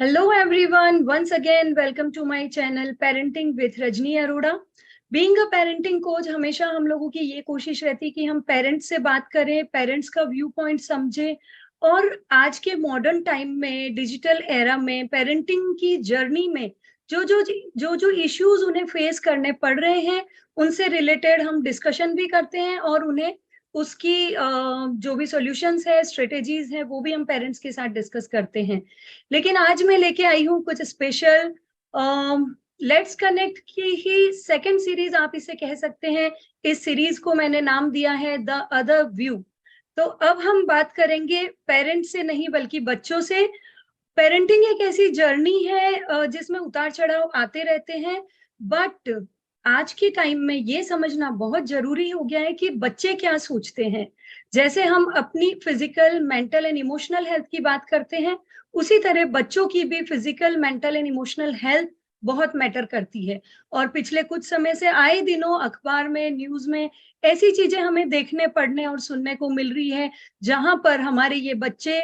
Hello everyone, once again welcome to my channel Parenting with Rajni Arora. Being a parenting coach हमेशा हम लोगों की ये कोशिश रहती है कि हम पेरेंट्स से बात करें, पेरेंट्स का व्यू पॉइंट समझें और आज के मॉडर्न टाइम में डिजिटल एरा में पेरेंटिंग की जर्नी में जो इश्यूज उन्हें फेस करने पड़ रहे हैं उनसे रिलेटेड हम डिस्कशन भी करते हैं और उन्हें उसकी जो भी सॉल्यूशंस है, स्ट्रेटेजीज है, वो भी हम पेरेंट्स के साथ डिस्कस करते हैं। लेकिन आज मैं लेके आई हूँ कुछ स्पेशल लेट्स कनेक्ट की ही सेकंड सीरीज आप इसे कह सकते हैं। इस सीरीज को मैंने नाम दिया है द अदर व्यू। तो अब हम बात करेंगे पेरेंट्स से नहीं बल्कि बच्चों से। पेरेंटिंग एक ऐसी जर्नी है जिसमें उतार चढ़ाव आते रहते हैं, बट आज के टाइम में ये समझना बहुत जरूरी हो गया है कि बच्चे क्या सोचते हैं। जैसे हम अपनी physical, mental and emotional health की बात करते हैं, उसी तरह बच्चों की भी physical, mental and emotional health बहुत मैटर करती है। और पिछले कुछ समय से आए दिनों अखबार में, न्यूज में ऐसी चीजें हमें देखने, पढ़ने और सुनने को मिल रही है जहां पर हमारे ये बच्चे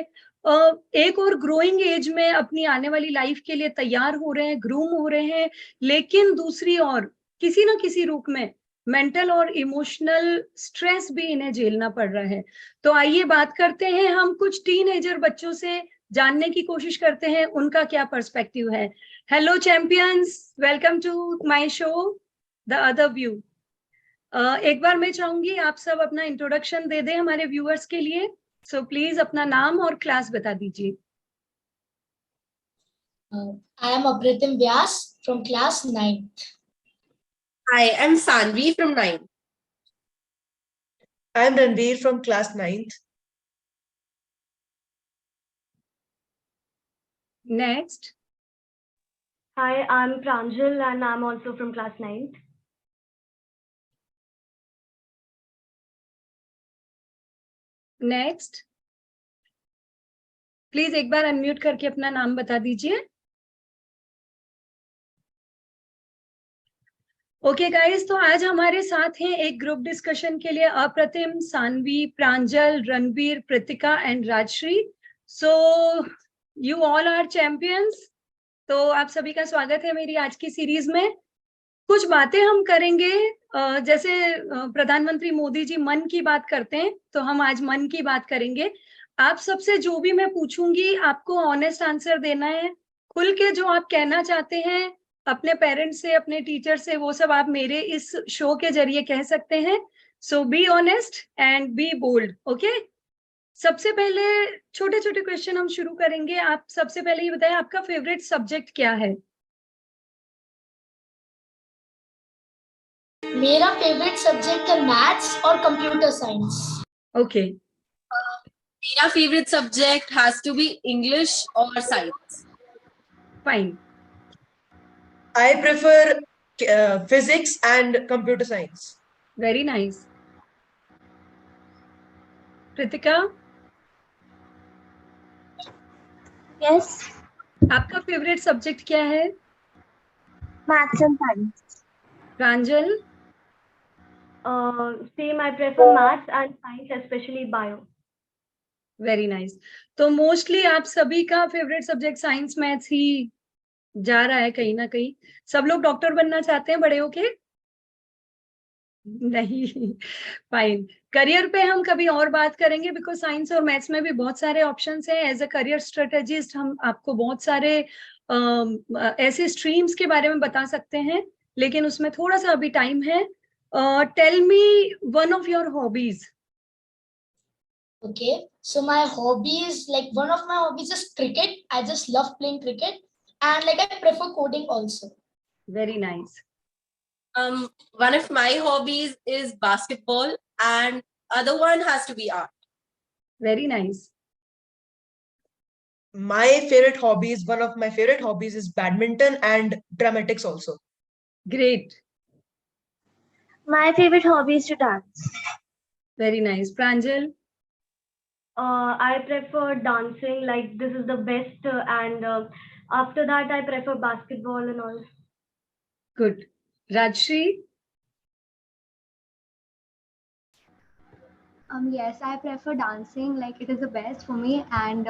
एक और ग्रोइंग एज में अपनी आने वाली लाइफ के लिए तैयार हो रहे हैं, ग्रूम हो रहे हैं, लेकिन दूसरी ओर किसी ना किसी रूप में मेंटल और इमोशनल स्ट्रेस भी इन्हें झेलना पड़ रहा है। तो आइए बात करते हैं, हम कुछ टीनेजर बच्चों से जानने की कोशिश करते हैं उनका क्या पर्सपेक्टिव है। Hello champions, welcome to my show the other view. एक बार मैं चाहूंगी आप सब अपना इंट्रोडक्शन दे दें हमारे व्यूअर्स के लिए। सो प्लीज अपना नाम और क्लास बता दीजिए। I am Apritim Vyas from class 9th. I am Sanvi from 9th. I am Ranveer from class 9th. Next. Hi, I'm Pranjal and I'm also from class 9th. Next please एक बार unmute करके अपना नाम बता दीजिए। Okay guys, तो आज हमारे साथ हैं एक ग्रुप डिस्कशन के लिए Apratim, Saanvi, Pranjal, Ranveer, Kritika and Rajshree. So you all are champions. तो आप सभी का स्वागत है मेरी आज की सीरीज में। कुछ बातें हम करेंगे, जैसे प्रधानमंत्री मोदी जी मन की बात करते हैं, तो हम आज मन की बात करेंगे। आप सबसे जो भी मैं पूछूंगी आपको ऑनेस्ट आंसर देना है। खुल के जो आप कहना चाहते हैं अपने पेरेंट्स से, अपने टीचर से, वो सब आप मेरे इस शो के जरिए कह सकते हैं। So be honest and be bold. Okay, सबसे पहले छोटे छोटे क्वेश्चन हम शुरू करेंगे। आप सबसे पहले ये बताएं आपका फेवरेट सब्जेक्ट क्या है। मेरा फेवरेट सब्जेक्ट है मैथ्स और कंप्यूटर साइंस। ओके, मेरा favorite subject has to be English or science. Fine. I prefer physics and computer science. Very nice. Kritika, Yes, आपका फेवरेट सब्जेक्ट क्या है। maths and science. Pranjal, Same, I prefer maths and science, especially bio. Very nice. तो mostly आप सभी का favourite subject science maths ही जा रहा है कहीं ना कहीं। सब लोग डॉक्टर बनना चाहते हैं बड़े होके? नहीं, फाइन। करियर पे हम कभी और बात करेंगे, बिकॉज साइंस और मैथ्स में भी बहुत सारे ऑप्शंस हैं। एज अ करियर स्ट्रेटेजिस्ट हम आपको बहुत सारे ऐसे स्ट्रीम्स के बारे में बता सकते हैं, लेकिन उसमें थोड़ा सा अभी टाइम है। Tell me one of your hobbies. Okay, so my hobbies, like one of my hobbies is cricket. I just love playing cricket, and like I prefer coding also. Very nice. One of my hobbies is basketball, and other one has to be art. Very nice. One of my favorite hobbies is badminton and dramatics also. Great, My favorite hobby is to dance. Very nice. Pranjal, I prefer dancing, like this is the best, and after that I prefer basketball and all. Good. Rajshree, Yes, I prefer dancing, like it is the best for me, and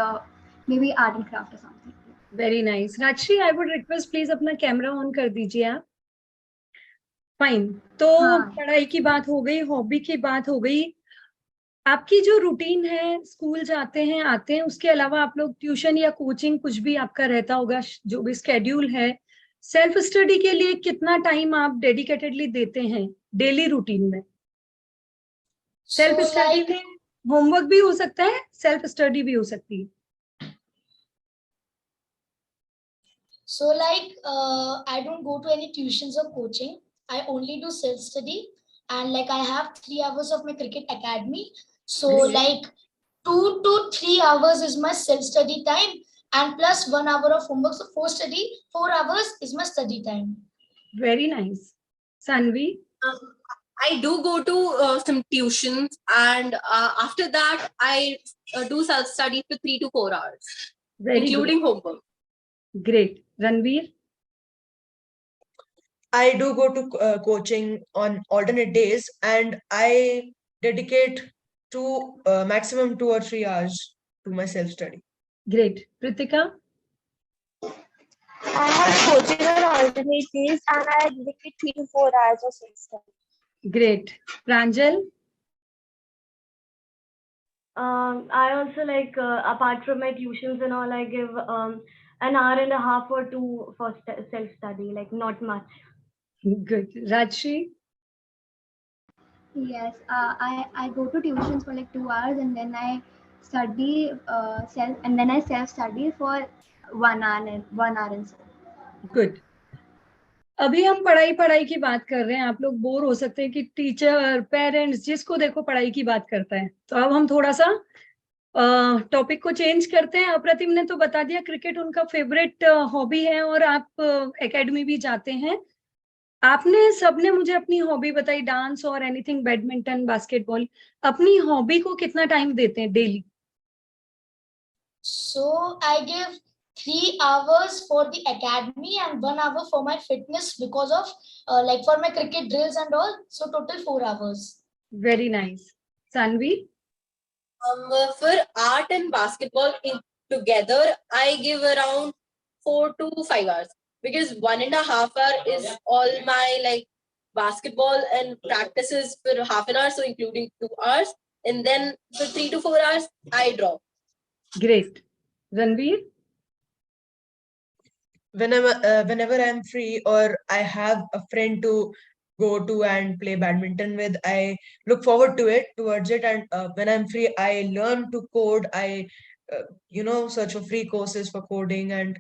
maybe art and craft or something. Very nice. Rajshree, I would request please अपना camera on कर दीजिए आप। Fine. तो हाँ। पढ़ाई की बात हो गई, हॉबी की बात हो गई। आपकी जो रूटीन है, स्कूल जाते हैं आते हैं, उसके अलावा आप लोग ट्यूशन या कोचिंग कुछ भी आपका रहता होगा, जो भी स्केड्यूल है, सेल्फ स्टडी के लिए कितना टाइम आप डेडिकेटेडली देते हैं डेली रूटीन में? सेल्फ So स्टडी like में होमवर्क भी हो सकता है, सेल्फ स्टडी भी हो सकती है। I don't go to any tuitions or coaching. I only do self study, and like I have 3 hours of my cricket academy. So Great. like 2 to 3 hours is my self study time, and plus 1 hour of homework. So 4 hours is my study time. Very nice. Sanvi? I do go to some tuitions, and after that, I do self study for 3 to 4 hours, Very including homework. good. Great. Ranveer? I do go to coaching on alternate days, and I dedicate to maximum 2 or 3 hours to my self study. Great. Pritika? I have coaching on alternate days and I dedicate 3 to 4 hours of self-study. Great. Pranjal? I also like, apart from my tuitions and all, I give an hour and a half or two for self-study, like not much. Good. Rajshri? Yes, I go to tuitions for like 2 hours and then I study self-study for 1 hour and so. Good. अभी हम पढ़ाई की बात कर रहे हैं, आप लोग बोर हो सकते हैं कि टीचर, पेरेंट्स, जिसको देखो पढ़ाई की बात करता है। तो अब हम थोड़ा सा टॉपिक को चेंज करते हैं। अप्रतिम ने तो बता दिया क्रिकेट उनका फेवरेट हॉबी है और आप एकेडमी भी जाते हैं। आपने सबने मुझे अपनी हॉबी बताई, डांस और एनीथिंग, बैडमिंटन, बास्केटबॉल। अपनी हॉबी को कितना टाइम देते हैं daily? So I give 3 hours for the academy and 1 hour for my fitness because of like for my cricket drills and all. So total 4 hours. Very nice. Sanvi? For art and basketball together, I give around 4 to 5 hours, because 1.5 hour is all my like basketball and practices for half an hour, so including 2 hours, and then for 3 to 4 hours I draw. Great. Ranveer? Whenever I'm free or I have a friend to go to and play badminton with, I look forward towards it. And when I'm free, I learn to code. I search for free courses for coding, and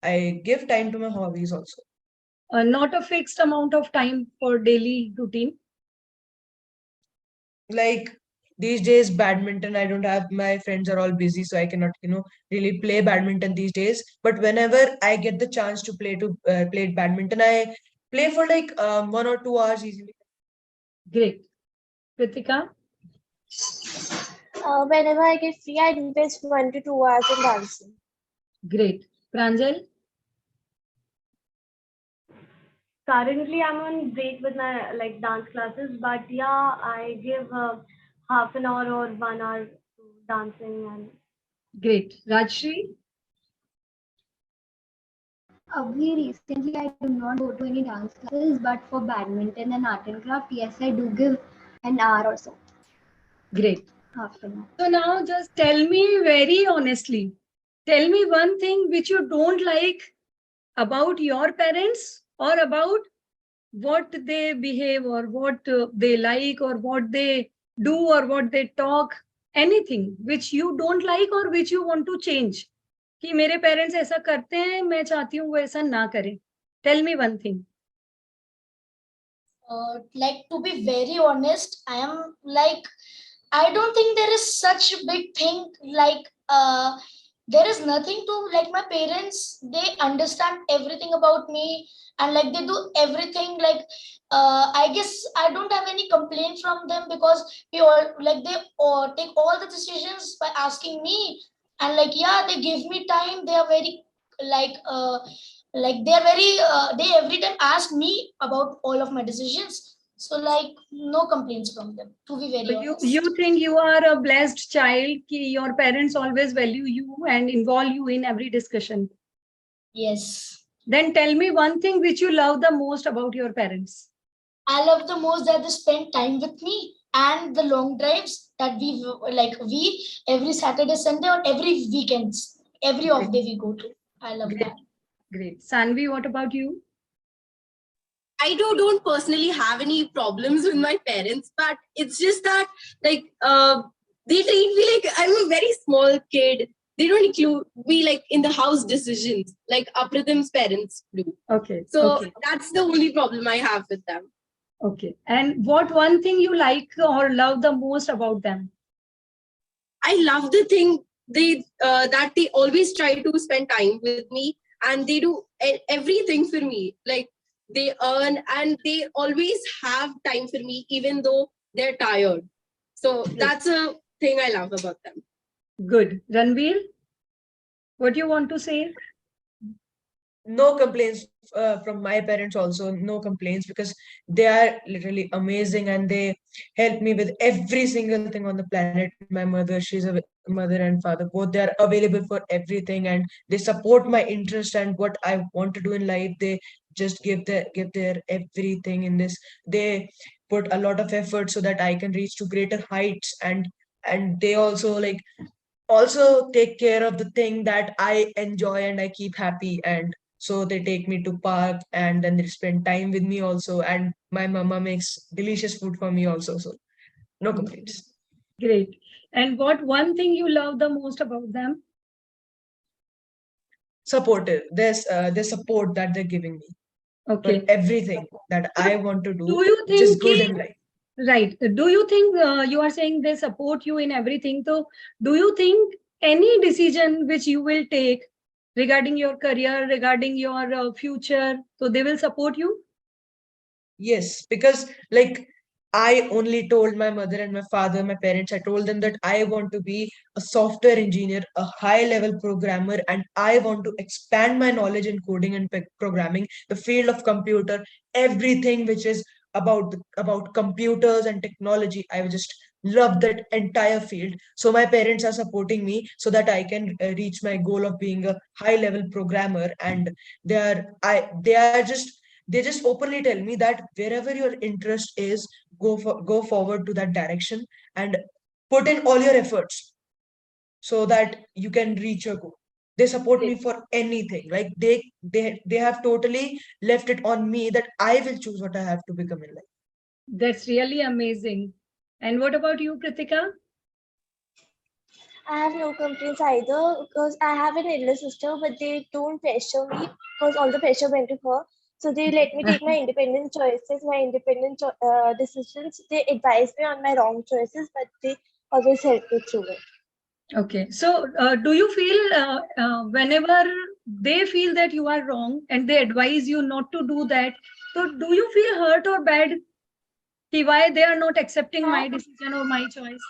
I give time to my hobbies also. Not a fixed amount of time for daily routine? Like these days, badminton, I don't have, my friends are all busy, so I cannot really play badminton these days. But whenever I get the chance to play badminton, I play for like 1 or 2 hours easily. Great. Kritika? Whenever I get free, I invest 1 to 2 hours in dancing. Great. Pranjal? Currently, I'm on break with my like dance classes, but yeah, I give half an hour or 1 hour to dancing and. Great. Rajshri? Recently, I do not go to any dance classes, but for badminton and art and craft, yes, I do give an hour or so. Great. Half an hour. So now just tell me very honestly, tell me one thing which you don't like about your parents, or about what they behave, or what they like, or what they do, or what they talk, anything which you don't like or which you want to change. कि मेरे parents ऐसा करते हैं, मैं चाहती हूँ वो ऐसा ना करें. Tell me one thing. Like to be very honest, I don't think there is such a big thing like there is nothing to like my parents. They understand everything about me and like they do everything. Like I guess I don't have any complaint from them because they all take all the decisions by asking me, and like yeah, they give me time. They are very they are very they every time ask me about all of my decisions. So like no complaints from them, to be very honest. You think you are a blessed child कि your parents always value you and involve you in every discussion? Yes. Then tell me one thing which you love the most about your parents. I love the most that they spend time with me and the long drives that we every Saturday, Sunday, or every weekends, every off day we go to. I love Great. that. Great. Sanvi, what about you? I don't personally have any problems with my parents, but it's just that like they treat me like I'm a very small kid. They don't include me like in the house decisions like Apratim's parents do. Okay. So Okay. that's the only problem I have with them. Okay. And what one thing you like or love the most about them? I love the thing that they always try to spend time with me, and they do everything for me. Like they earn and they always have time for me, even though they're tired. So that's a thing I love about them. Good. Ranveer, what do you want to say? No complaints from my parents also, no complaints, because they are literally amazing and they help me with every single thing on the planet. My mother, she's a mother and father, both they are available for everything, and they support my interest and what I want to do in life. They just give their everything in this. They put a lot of effort so that I can reach to greater heights, and they also take care of the thing that I enjoy and I keep happy. And so they take me to park and then they spend time with me also. And my mama makes delicious food for me also. So no complaints. Great. And what one thing you love the most about them? Supportive. There's support that they're giving me for Okay. everything that So I want to do do, you which is think good in life. right? Do you think you are saying they support you in everything? So do you think any decision which you will take regarding your career, regarding your future, so they will support you? Yes, because like I only told my mother and my father, my parents, I told them that I want to be a software engineer, a high level programmer, and I want to expand my knowledge in coding and programming, the field of computer, everything which is about computers and technology. I just love that entire field. So my parents are supporting me so that I can reach my goal of being a high level programmer, and they just openly tell me that wherever your interest is, go forward to that direction and put in all your efforts so that you can reach your goal. They support me for anything. Like they have totally left it on me that I will choose what I have to become in life. That's really amazing. And what about you, Kritika? I have no complaints either because I have an elder sister, but they don't pressure me because all the pressure went to her. So they let me take my independent choices, my decisions. They advise me on my wrong choices, but they always help me through it. Okay. So do you feel whenever they feel that you are wrong and they advise you not to do that, so do you feel hurt or bad? Why they are not accepting my decision or my choice?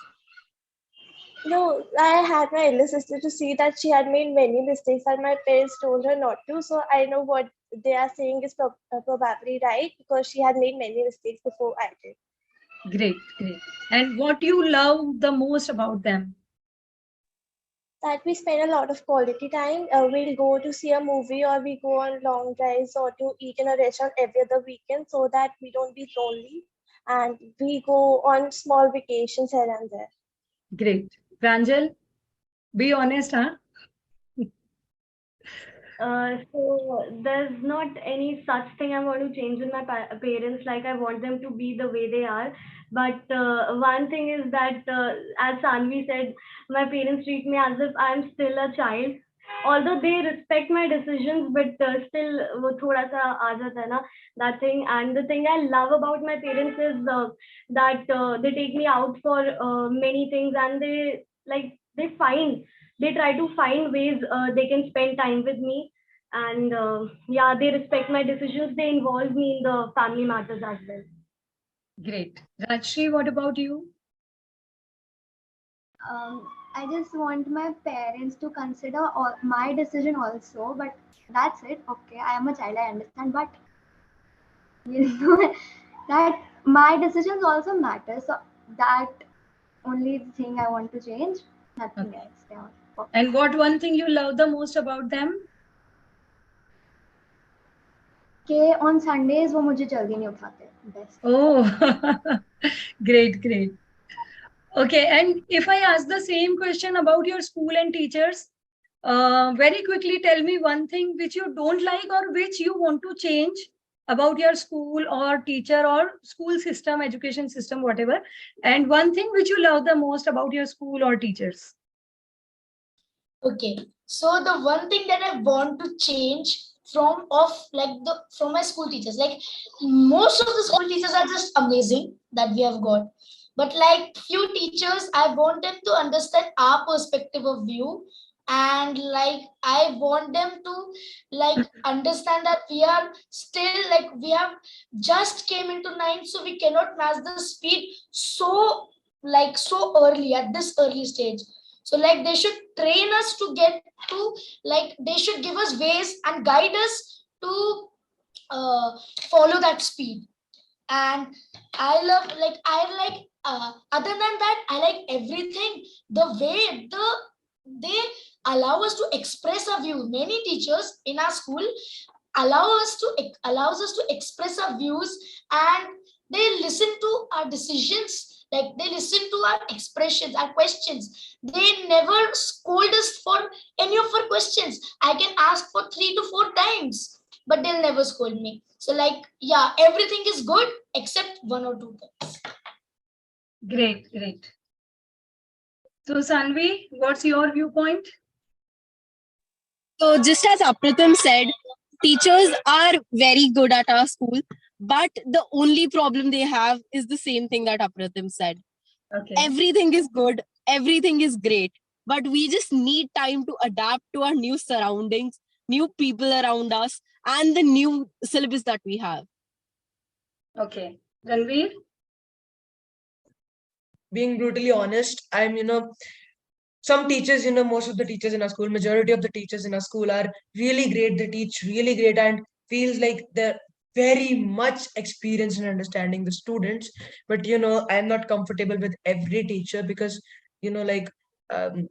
No, I had my elder sister to see that she had made many mistakes and my parents told her not to. So I know what they are saying is probably right because she had made many mistakes before I did. Great, great. And what you love the most about them? That we spend a lot of quality time. We'll go to see a movie or we go on long drives or to eat in a restaurant every other weekend so that we don't be lonely. And we go on small vacations here and there. Great. Pranjal, be honest, huh? So there's not any such thing I want to change in my parents. Like I want them to be the way they are. But one thing is that, as Sanvi said, my parents treat me as if I'm still a child. Although they respect my decisions, but still, वो थोड़ा सा आ जाता है ना, that thing. And the thing I love about my parents is that they take me out for many things, and they try to find ways they can spend time with me, and yeah, they respect my decisions. They involve me in the family matters as well. Great. Rajshri, what about you? I just want my parents to consider all my decision also, but that's it. Okay, I am a child, I understand, but you know that my decisions also matter. So that only the thing I want to change, nothing else. Yeah. And what one thing you love the most about them? कि on Sundays वो मुझे जल्दी नहीं उठाते. Best. Oh, great, great. Okay, and if I ask the same question about your school and teachers, very quickly tell me one thing which you don't like or which you want to change about your school or teacher or school system, education system, whatever, and one thing which you love the most about your school or teachers. Okay, so the one thing that I want to change from my school teachers, like most of the school teachers are just amazing that we have got, but like few teachers, I want them to understand our perspective of view, and like I want them to like understand that we are still like we have just came into ninth, so we cannot match the speed so early at this early stage. So like they should train us to get to like they should give us ways and guide us to follow that speed. And I love like other than that, I like everything the way they allow us to express our view. Many teachers in our school allows us to express our views, and they listen to our decisions, like they listen to our expressions, our questions. They never scold us for any of our questions. I can ask for 3 to 4 times, but they'll never scold me. So like, yeah, everything is good except 1 or 2 things. Great, great. So Sanvi, what's your viewpoint? So just as Apratam said, teachers are very good at our school, but the only problem they have is the same thing that Apratam said. Okay. Everything is good, everything is great, but we just need time to adapt to our new surroundings, new people around us, and the new syllabus that we have. Okay. Ranveer? Being brutally honest, I'm, some teachers, most of the teachers in our school, majority of the teachers in our school are really great. They teach really great and feels like they're very much experienced in understanding the students. But, I'm not comfortable with every teacher because, um,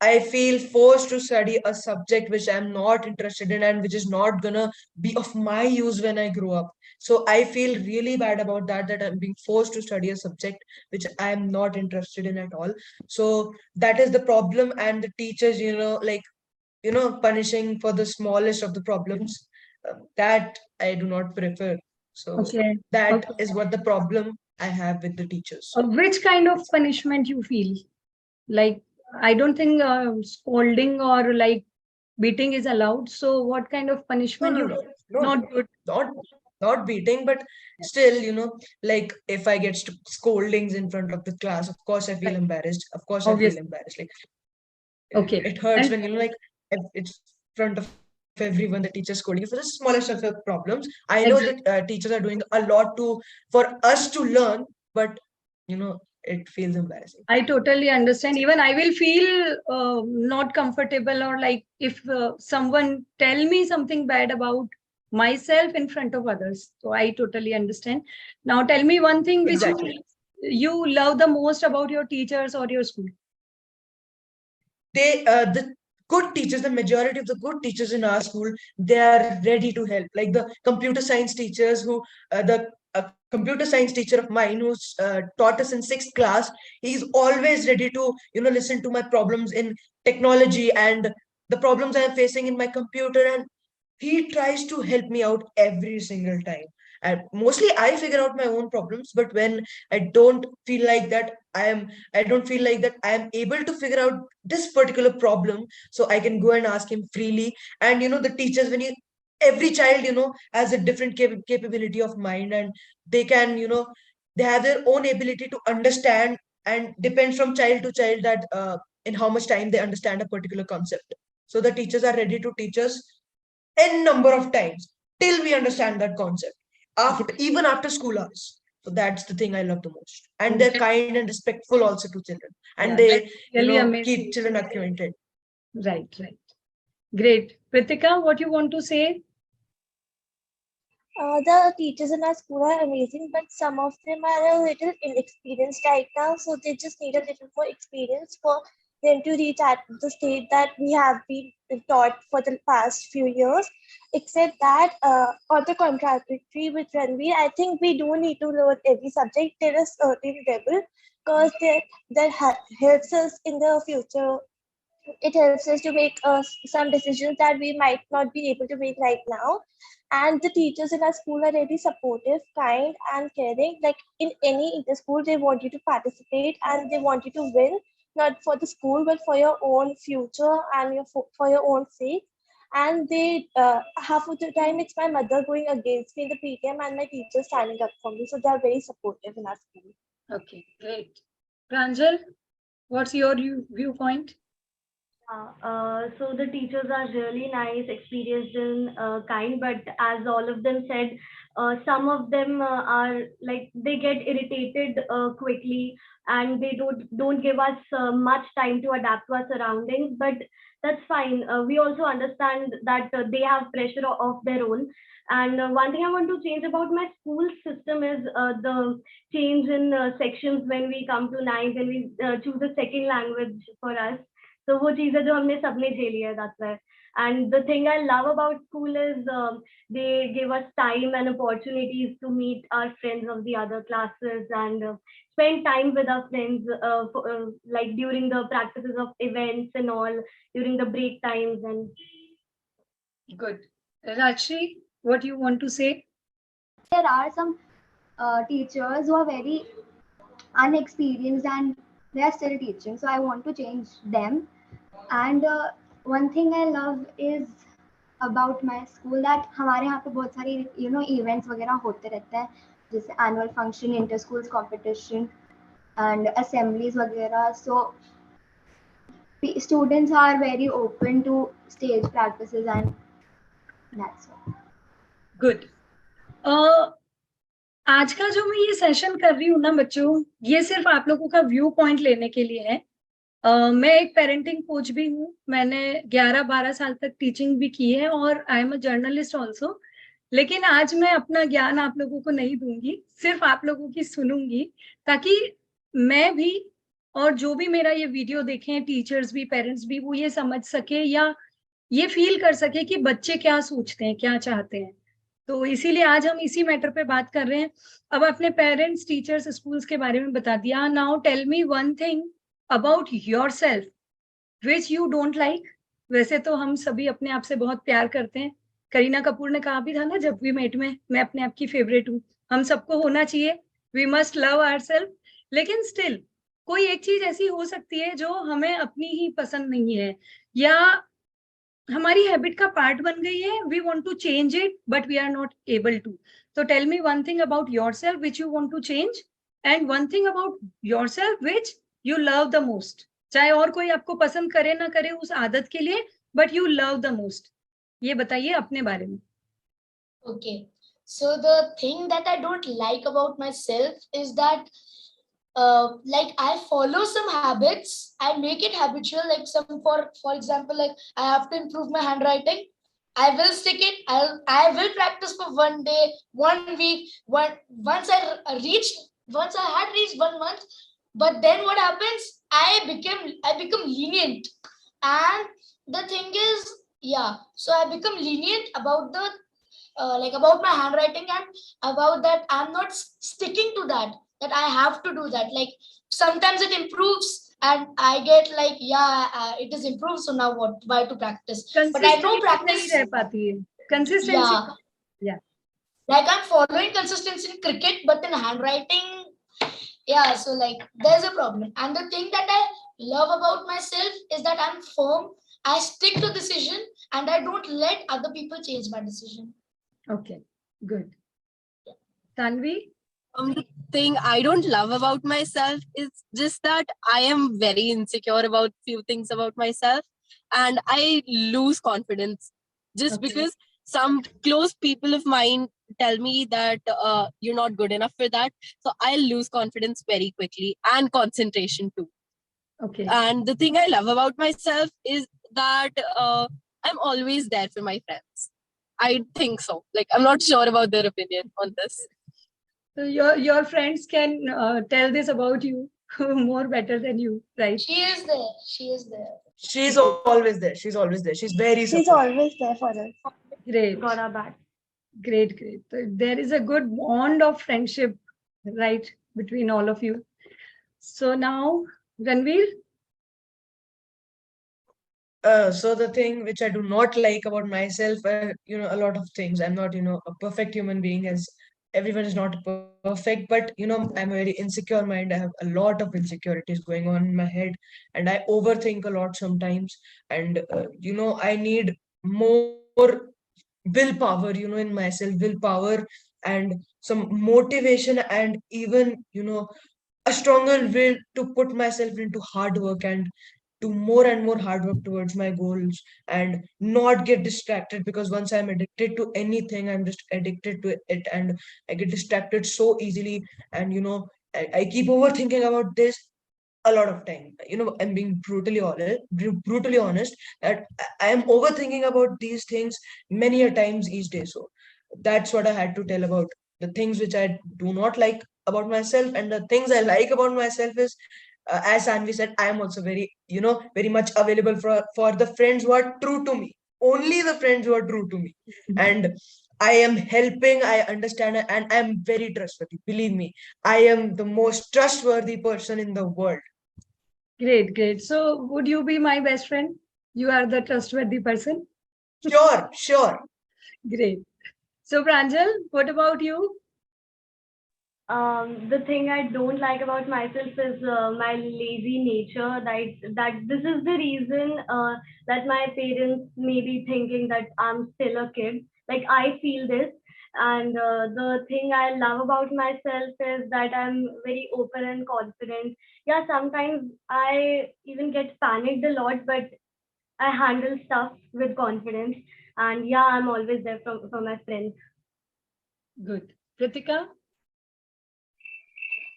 I feel forced to study a subject which I'm not interested in and which is not gonna be of my use when I grow up. So I feel really bad about that I'm being forced to study a subject which I'm not interested in at all. So that is the problem, and the teachers, punishing for the smallest of the problems, that I do not prefer. So Okay. that Okay. is what the problem I have with the teachers. Which kind of punishment you feel? Like, I don't think scolding or like beating is allowed. So what kind of punishment you feel? Not good. Not beating, but still, like if I get scoldings in front of the class, of course I feel embarrassed. Of course I feel Obviously. embarrassed. Like Okay. it hurts And when like if it's in front of everyone, the teacher scolding you for the smallest of the problems. I know exactly. that teachers are doing a lot for us to learn, but it feels embarrassing. I totally understand. Even I will feel not comfortable, or like if someone tell me something bad about myself in front of others. So I totally understand. Now tell me one thing which Exactly. you love the most about your teachers or your school. The good teachers, the majority of the good teachers in our school, they are ready to help. Like the computer science teachers who the computer science teacher of mine who's taught us in 6th class, he's always ready to listen to my problems in technology and the problems I am facing in my computer, and he tries to help me out every single time. And mostly I figure out my own problems, but when I don't feel like that I don't feel like that I am able to figure out this particular problem, so I can go and ask him freely. And the teachers, when you every child has a different capability of mind, and they can they have their own ability to understand, and depends from child to child that in how much time they understand a particular concept. So the teachers are ready to teach us n number of times till we understand that concept, after even after school hours. So that's the thing I love the most. And they're kind and respectful also to children, and Yeah, they that's really amazing. keep children acquainted. Right, right. Great. Pritika, what you want to say? The teachers in our school are amazing, but some of them are a little inexperienced right now, so they just need a little more experience for them to reach at the state that we have been taught for the past few years. Except that, on the contrary with Ranveer, I think we don't need to learn every subject till a certain level, because that helps us in the future. It helps us to make some decisions that we might not be able to make right now. And the teachers in our school are really supportive, kind, and caring. Like in any inter-school, they want you to participate and they want you to win, not for the school, but for your own future and for your own sake. And they, half of the time, it's my mother going against me in the PTM and my teachers standing up for me. So they're very supportive in our school. Okay, great. Pranjal, what's your viewpoint? So the teachers are really nice, experienced, and kind. But as all of them said, some of them are like they get irritated quickly, and they don't give us much time to adapt to our surroundings. But that's fine. We also understand that they have pressure of their own. And one thing I want to change about my school system is the change in sections when we come to ninth and we choose a second language for us. So वो चीजें जो हमने सबने झेली है, that's why. And the thing I love about school is they give us time and opportunities to meet our friends of the other classes and spend time with our friends, like during the practices of events and all, during the break times. And good. Rajni, what you want to say? There are some teachers who are very unexperienced and they are still teaching, so I want to change them. And one thing I love is about my school that हमारे यहाँ पे बहुत सारी events वगैरह होते रहते हैं, जैसे annual function, inter schools competition and assemblies वगैरह. So students are very open to stage practices and that's all. Good. आज का जो मैं ये सेशन कर रही हूँ ना बच्चों, ये सिर्फ आप लोगों का व्यू पॉइंट लेने के लिए है. मैं एक पेरेंटिंग कोच भी हूँ. मैंने 11-12 साल तक टीचिंग भी की है और I am a journalist also. लेकिन आज मैं अपना ज्ञान आप लोगों को नहीं दूंगी, सिर्फ आप लोगों की सुनूंगी, ताकि मैं भी और जो भी मेरा ये वीडियो देखें, टीचर्स भी, पेरेंट्स भी, वो ये समझ सके या ये फील कर सके कि बच्चे क्या सोचते हैं, क्या चाहते हैं. तो इसीलिए आज हम इसी मैटर पे बात कर रहे हैं. अब अपने पेरेंट्स, टीचर्स, स्कूल्स के बारे में बता दिया. Now tell me one thing about yourself which you don't like. वैसे तो हम सभी अपने आप से बहुत प्यार करते हैं. करीना कपूर ने कहा भी था ना जब वी मेट में, मैं अपने आप की फेवरेट हूँ. हम सबको होना चाहिए, वी मस्ट लव आवरसेल्फ. लेकिन स्टिल कोई एक चीज ऐसी हो सकती है जो हमें अपनी ही पसंद नहीं है या हमारी हैबिट का पार्ट बन गई है. We want to change it but we are not able to. तो tell me one thing about yourself which you want to change and one thing about yourself which you love the most. चाहे और कोई आपको पसंद करे ना करे उस आदत के लिए, but you love the most. ये बताइए अपने बारे में. Okay, so the thing that I don't like about myself is that like I follow some habits, I make it habitual, like some for example, like I have to improve my handwriting, I will stick it, I will practice for 1 day, 1 week, once I had reached 1 month. But then what happens, I become lenient. And the thing is, yeah, so I become lenient about the like about my handwriting, and about that I'm not sticking to that I have to do that. Like sometimes it improves and I get like, yeah, it is improved, so now what, why to practice? But I know practice नहीं रह पाती है. Consistency. Yeah. Like I'm following consistency in cricket, but in handwriting, yeah, so like there's a problem. And the thing that I love about myself is that I'm firm, I stick to decision, and I don't let other people change my decision. Okay, good. Tanvi? The thing I don't love about myself is just that I am very insecure about few things about myself, and I lose confidence just because some close people of mine tell me that you're not good enough for that. So I lose confidence very quickly, and concentration too. Okay. And the thing I love about myself is that I'm always there for my friends. I think so. Like, I'm not sure about their opinion on this. So your friends can tell this about you. more better than you, right? She is there. She is there. She's always there. She's always there. She's very She's supportive. always there for us. Great, Got our back. great, great. So there is a good bond of friendship, right, between all of you. So now, Ranveer, So the thing which I do not like about myself, a lot of things. I'm not, a perfect human being, as everyone is not perfect, but I'm a very insecure mind. I have a lot of insecurities going on in my head, and I overthink a lot sometimes. And I need more willpower, in myself, willpower and some motivation, and even, a stronger will to put myself into hard work and do more and more hard work towards my goals, and not get distracted, because once I'm addicted to anything, I'm just addicted to it, and I get distracted so easily. And I keep overthinking about this a lot of time. I'm being brutally honest, that I am overthinking about these things many a times each day. So that's what I had to tell about the things which I do not like about myself. And the things I like about myself is, as Anvi said, I am also very, very much available for the friends who are true to me, only the friends who are true to me. And I am helping, I understand, and I am very trustworthy, believe me. I am the most trustworthy person in the world. great, great. So would you be my best friend? You are the trustworthy person. Sure, sure. Great. So Pranjal, what about you? The thing I don't like about myself is my lazy nature. That this is the reason that my parents may be thinking that I'm still a kid. Like I feel this, and the thing I love about myself is that I'm very open and confident. Yeah, sometimes I even get panicked a lot, but I handle stuff with confidence. And yeah, I'm always there for my friends. Good. Pritika?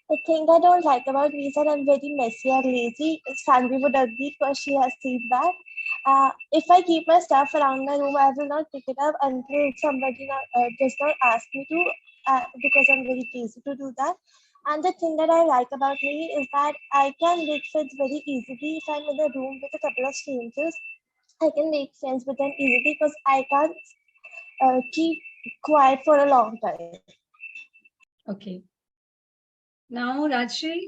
The thing I don't like about me is that I'm very messy and lazy. Sanvi would agree because she has seen that. If I keep my stuff around my room, I will not pick it up until somebody does not ask me to, because I'm very lazy to do that. And the thing that I like about me is that I can make friends very easily. If I'm in a room with a couple of strangers, I can make friends with them easily because I can't keep quiet for a long time. Okay. Now, Rajshri?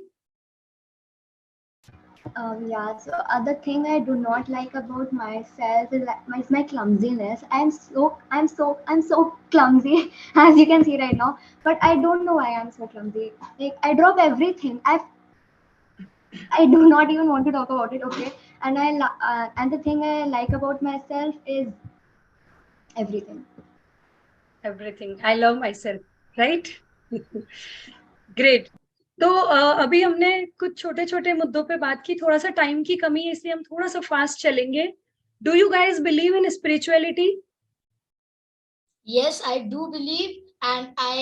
Yeah, so other thing I do not like about myself is my clumsiness. I'm so clumsy, as you can see right now. But I don't know why I'm so clumsy. Like I drop everything. I do not even want to talk about it. Okay, and the thing I like about myself is everything. Everything. I love myself, right? Great. तो अभी हमने कुछ छोटे छोटे मुद्दों पे बात की, थोड़ा सा टाइम की कमी है इसलिए हम थोड़ा सा फास्ट चलेंगे. Do you guys believe in spirituality? Yes, I do believe, and I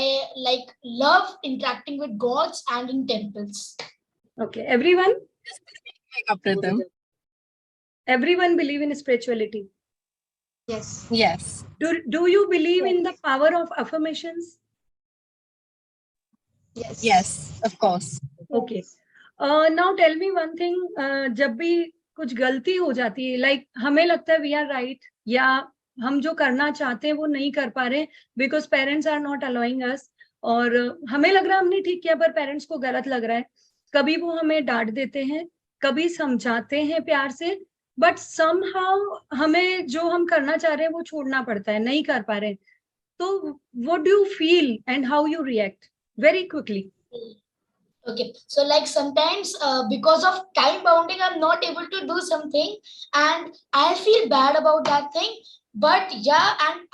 love interacting with gods and in temples. Okay, everyone? Apritam. Everyone believe in spirituality? Yes. Yes. Do you believe in the power of affirmations? Yes. Yes, of course. Okay. Now tell me one thing. जब भी कुछ गलती हो जाती है, like हमें लगता है we are right, या हम जो करना चाहते हैं वो नहीं कर पा रहे because parents are not allowing us, और हमें लग रहा है हमने ठीक किया पर पेरेंट्स को गलत लग रहा है. कभी वो हमें डांट देते हैं, कभी समझाते हैं प्यार से, बट somehow हमें जो हम करना चाह रहे हैं वो छोड़ना पड़ता है, नहीं कर पा रहे. तो what do you feel and how you react? Very quickly. Okay, so sometimes because of time bounding, I'm not able to do something, and I feel bad about that thing. But yeah, and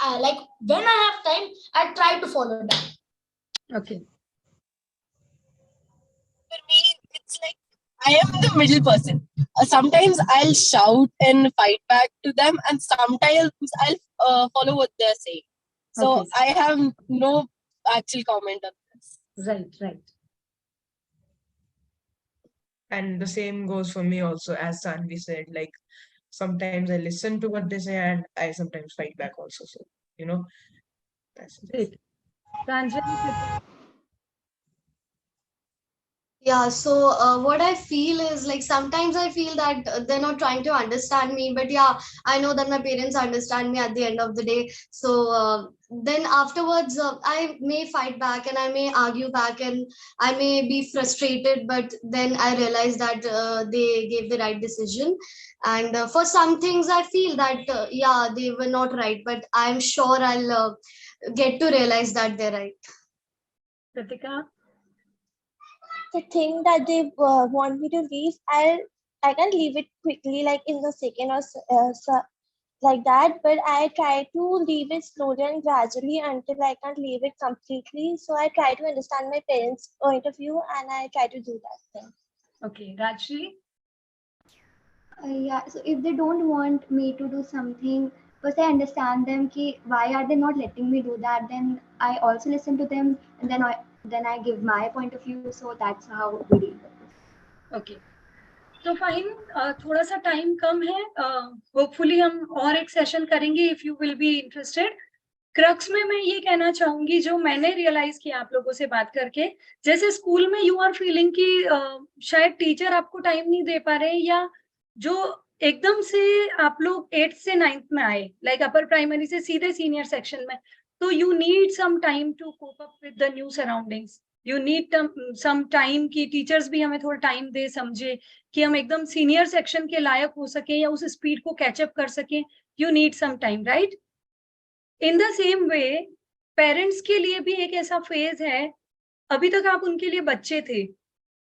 when I have time, I try to follow that. Okay. For me, it's like I am the middle person. Sometimes I'll shout and fight back to them, and sometimes I'll follow what they're saying. So Okay. I have no actual comment on this. Right, right. And the same goes for me also, as Sanvi said, like sometimes I listen to what they say, and I sometimes fight back also. So, that's it. Great. Pranjal, Yeah, so what I feel is like sometimes I feel that they're not trying to understand me, but yeah, I know that my parents understand me at the end of the day. So then afterwards, I may fight back and I may argue back and I may be frustrated, but then I realize that they gave the right decision. And for some things, I feel that yeah, they were not right, but I'm sure I'll get to realize that they're right. Kritika? The thing that they want me to leave, I can leave it quickly, like in the second or like that. But I try to leave it slowly and gradually until I can't leave it completely. So I try to understand my parents' point of view, and I try to do that thing. Okay, Rajni? Yeah, so if they don't want me to do something, first I understand them ki why are they not letting me do that, then I also listen to them, and then I give my point of view. So that's how we deal with this. Okay, तो fine, थोड़ा सा time कम है, hopefully हम और एक session करेंगे if you will be interested. Crux में मैं ये कहना चाहूंगी, जो मैंने रियलाइज किया आप लोगों से बात करके, जैसे स्कूल में यू आर फीलिंग कि शायद टीचर आपको टाइम नहीं दे पा रहे, या जो एकदम से आप लोग 8th से 9th में आए, लाइक अपर प्राइमरी से सीधे सीनियर सेक्शन में, तो you need some time to cope up with the new surroundings. You need some time कि टीचर्स भी हमें थोड़ा टाइम दे, समझे कि हम एकदम सीनियर सेक्शन के लायक हो सके या उस स्पीड को कैचअप कर सके. You need some time, right? In the same way parents के लिए भी एक ऐसा फेज है, अभी तक आप उनके लिए बच्चे थे,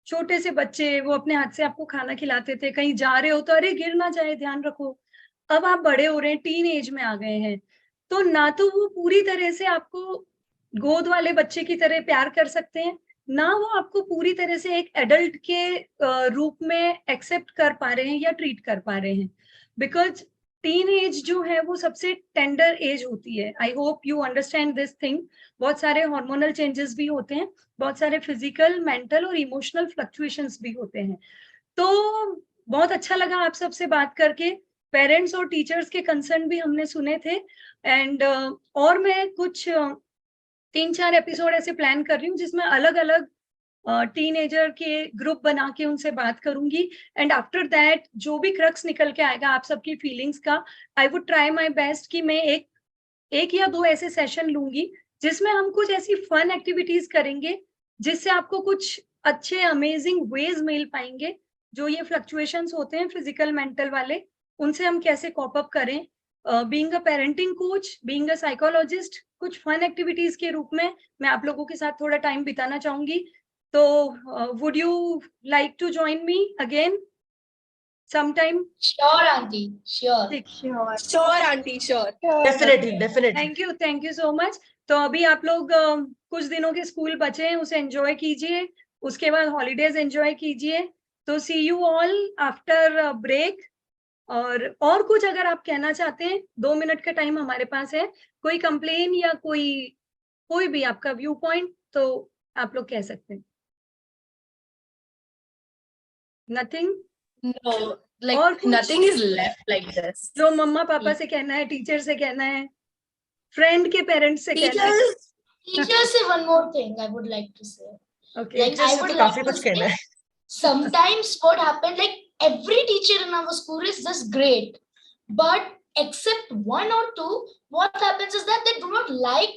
छोटे से बच्चे, वो अपने हाथ से आपको खाना खिलाते थे, कहीं जा रहे हो तो अरे गिर ना जाए, ध्यान रखो. अब आप बड़े हो रहे हैं, टीन एज में आ गए हैं, तो ना तो वो पूरी तरह से आपको गोद वाले बच्चे की तरह प्यार कर सकते हैं, ना वो आपको पूरी तरह से एक एडल्ट के रूप में एक्सेप्ट कर पा रहे हैं या ट्रीट कर पा रहे हैं. बिकॉज टीन एज जो है वो सबसे टेंडर एज होती है. I hope you understand this thing. बहुत सारे हार्मोनल चेंजेस भी होते हैं, बहुत सारे फिजिकल, मेंटल और इमोशनल फ्लक्चुएशंस भी होते हैं. तो बहुत अच्छा लगा आप सबसे बात करके. पेरेंट्स और टीचर्स के कंसर्न भी हमने सुने थे, एंड और मैं कुछ 3-4 एपिसोड ऐसे प्लान कर रही हूँ जिसमें अलग अलग टीनेजर के ग्रुप बना के उनसे बात करूंगी. एंड आफ्टर दैट जो भी क्रक्स निकल के आएगा आप सबकी फीलिंग्स का, I would try my best कि मैं एक या 2 ऐसे सेशन लूंगी जिसमें हम कुछ ऐसी फन एक्टिविटीज करेंगे जिससे आपको कुछ अच्छे अमेजिंग वेज मिल पाएंगे. जो ये फ्लक्चुएशंस होते हैं फिजिकल मेंटल वाले, उनसे हम कैसे कॉप अप करें. Being a parenting coach, being a psychologist, कुछ फन एक्टिविटीज के रूप में मैं आप लोगों के साथ थोड़ा टाइम बिताना चाहूंगी. तो would you like to join me again sometime? Sure, auntie. Sure. Sure. Sure, auntie, sure. Definitely, definitely. Thank you so much. तो अभी आप लोग कुछ दिनों के स्कूल बचे हैं, उसे एंजॉय कीजिए, उसके बाद हॉलीडेज एंजॉय कीजिए. तो सी यू ऑल आफ्टर ब्रेक. और कुछ अगर आप कहना चाहते हैं, 2 मिनट का टाइम हमारे पास है. कोई कंप्लेन या कोई भी आपका व्यू पॉइंट, तो आप लोग कह सकते हैं. नथिंग? No, like और कुछ nothing is left like this. जो मम्मा पापा से कहना है, टीचर से कहना है, फ्रेंड के पेरेंट्स से कहना है? Teachers say one more thing I would like to say. Okay. Like I would like to say, sometimes what happened, like every teacher in our school is just great, but except 1 or 2, what happens is that they do not like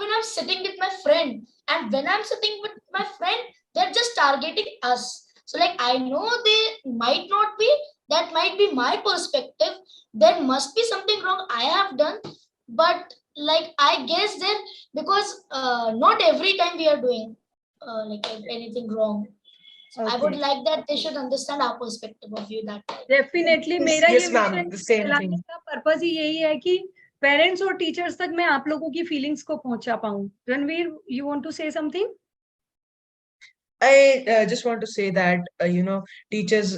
when I'm sitting with my friend, and when I'm sitting with my friend, they're just targeting us. So like I know they might not be, that might be my perspective, there must be something wrong I have done, but like I guess that because not every time we are doing like anything wrong. So I would like that they should understand our perspective of view that time. Definitely मेरा Yes, ये ma'am, विषय the same चलाने thing. का purpose ही यही है कि parents और teachers तक मैं आप लोगों की फीलिंग्स को पहुंचा पाऊं. Ranveer, you want to say something? I just want to say that, teachers,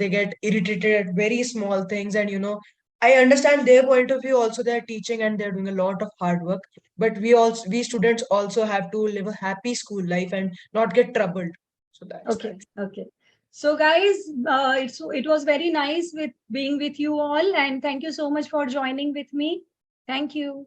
they get irritated at very small things. And, I understand their point of view also. They're teaching and they're doing a lot of hard work. But we students also have to live a happy school life and not get troubled. So that's Okay, that. okay. So guys, it was very nice being with you all, and thank you so much for joining with me. Thank you.